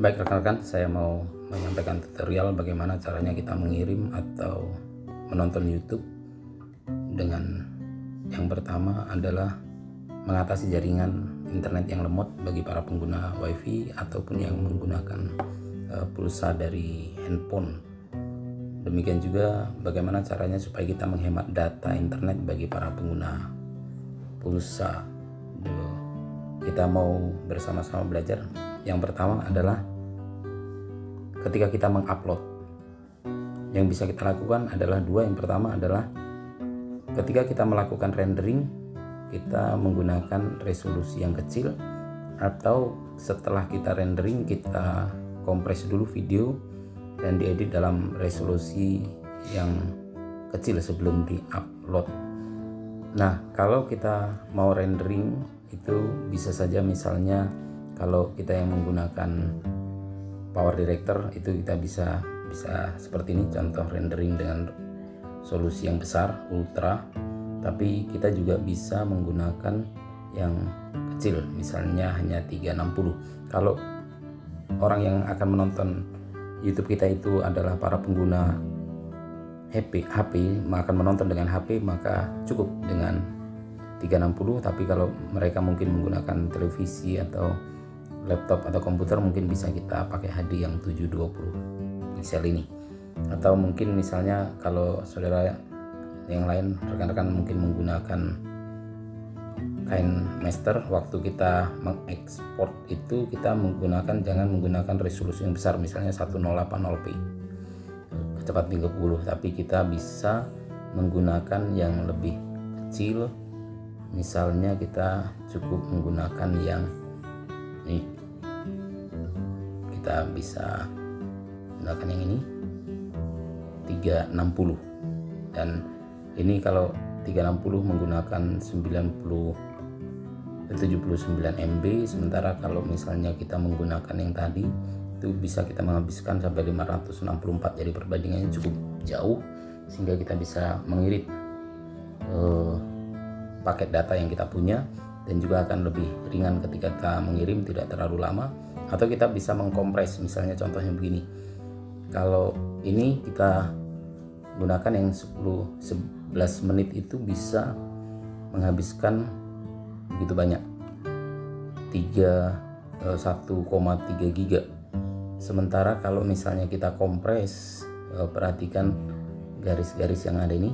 Baik rekan-rekan, saya mau menyampaikan tutorial bagaimana caranya kita mengirim atau menonton YouTube. Dengan yang pertama adalah mengatasi jaringan internet yang lemot bagi para pengguna WiFi ataupun yang menggunakan pulsa dari handphone. Demikian juga bagaimana caranya supaya kita menghemat data internet bagi para pengguna pulsa. Kita mau bersama-sama belajar. Yang pertama adalah ketika kita mengupload, yang bisa kita lakukan adalah dua. Yang pertama adalah ketika kita melakukan rendering, kita menggunakan resolusi yang kecil, atau setelah kita rendering kita kompres dulu video dan diedit dalam resolusi yang kecil sebelum diupload. Nah, kalau kita mau rendering itu bisa saja, misalnya kalau kita yang menggunakan Power Director itu kita bisa seperti ini, contoh rendering dengan solusi yang besar ultra. Tapi kita juga bisa menggunakan yang kecil, misalnya hanya 360. Kalau orang yang akan menonton YouTube kita itu adalah para pengguna HP akan menonton dengan HP, maka cukup dengan 360. Tapi kalau mereka mungkin menggunakan televisi atau laptop atau komputer, mungkin bisa kita pakai HD yang 720 pixel ini. Atau mungkin misalnya kalau saudara yang lain, rekan-rekan mungkin menggunakan KineMaster, waktu kita mengekspor itu kita jangan menggunakan resolusi yang besar, misalnya 1080p kecepatan 30, tapi kita bisa menggunakan yang lebih kecil. Misalnya kita cukup menggunakan yang ini, kita bisa gunakan yang ini 360, dan ini kalau 360 menggunakan 79 MB, sementara kalau misalnya kita menggunakan yang tadi itu bisa kita menghabiskan sampai 564. Jadi perbandingannya cukup jauh, sehingga kita bisa mengirit paket data yang kita punya, dan juga akan lebih ringan ketika kita mengirim, tidak terlalu lama. Atau kita bisa mengkompres, misalnya contohnya begini. Kalau ini kita gunakan yang 10-11 menit itu bisa menghabiskan begitu banyak, 1,3 giga. Sementara kalau misalnya kita kompres, perhatikan garis-garis yang ada ini,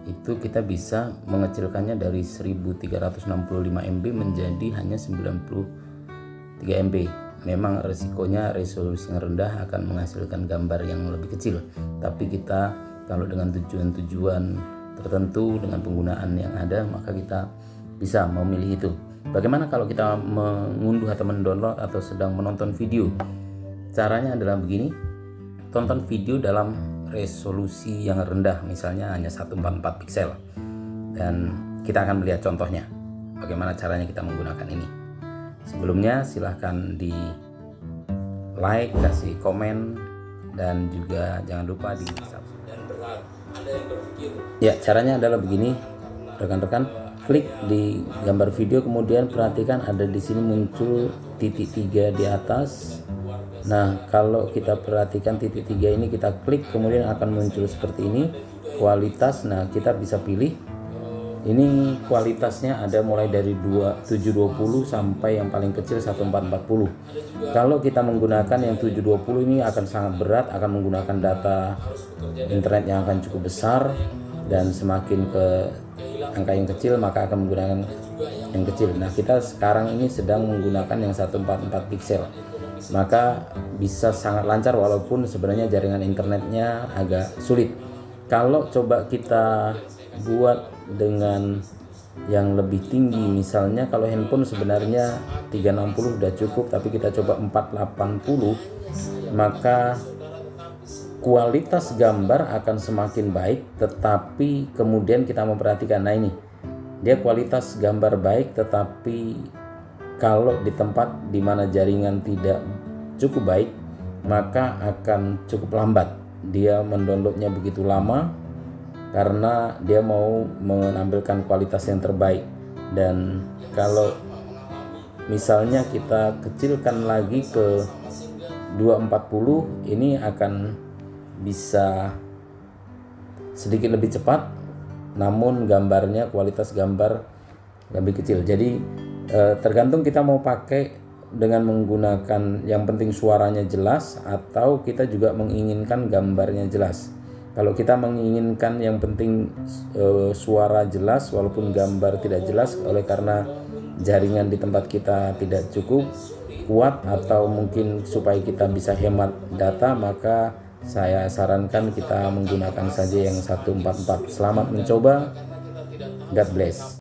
itu kita bisa mengecilkannya dari 1365 MB menjadi hanya 93 MB. Memang resikonya resolusi yang rendah akan menghasilkan gambar yang lebih kecil, tapi kita kalau dengan tujuan-tujuan tertentu, dengan penggunaan yang ada, maka kita bisa memilih itu. Bagaimana kalau kita mengunduh atau mendownload atau sedang menonton video? Caranya adalah begini. Tonton video dalam resolusi yang rendah, misalnya hanya 144 pixel, dan kita akan melihat contohnya bagaimana caranya kita menggunakan ini. Sebelumnya silahkan di like, kasih komen, dan juga jangan lupa di subscribe. Ya, caranya adalah begini rekan-rekan. Klik di gambar video, kemudian perhatikan ada di sini muncul titik 3 di atas. Nah, kalau kita perhatikan titik 3 ini, kita klik, kemudian akan muncul seperti ini, kualitas. Nah, kita bisa pilih. Ini kualitasnya ada mulai dari 720 sampai yang paling kecil 1440. Kalau kita menggunakan yang 720 ini akan sangat berat, akan menggunakan data internet yang akan cukup besar, dan semakin ke angka yang kecil maka akan menggunakan yang kecil. Nah, kita sekarang ini sedang menggunakan yang 144 pixel, maka bisa sangat lancar walaupun sebenarnya jaringan internetnya agak sulit. Kalau coba kita buat dengan yang lebih tinggi, misalnya kalau handphone sebenarnya 360 sudah cukup, tapi kita coba 480, maka kualitas gambar akan semakin baik. Tetapi kemudian kita memperhatikan, nah ini dia kualitas gambar baik, tetapi kalau di tempat di mana jaringan tidak cukup baik, maka akan cukup lambat. Dia mendownloadnya begitu lama karena dia mau menampilkan kualitas yang terbaik. Dan kalau misalnya kita kecilkan lagi ke 240, ini akan bisa sedikit lebih cepat, namun gambarnya, kualitas gambar lebih kecil. Jadi tergantung kita mau pakai dengan menggunakan yang penting suaranya jelas, atau kita juga menginginkan gambarnya jelas. Kalau kita menginginkan yang penting suara jelas walaupun gambar tidak jelas, oleh karena jaringan di tempat kita tidak cukup kuat, atau mungkin supaya kita bisa hemat data, maka saya sarankan kita menggunakan saja yang 144. Selamat mencoba, God bless.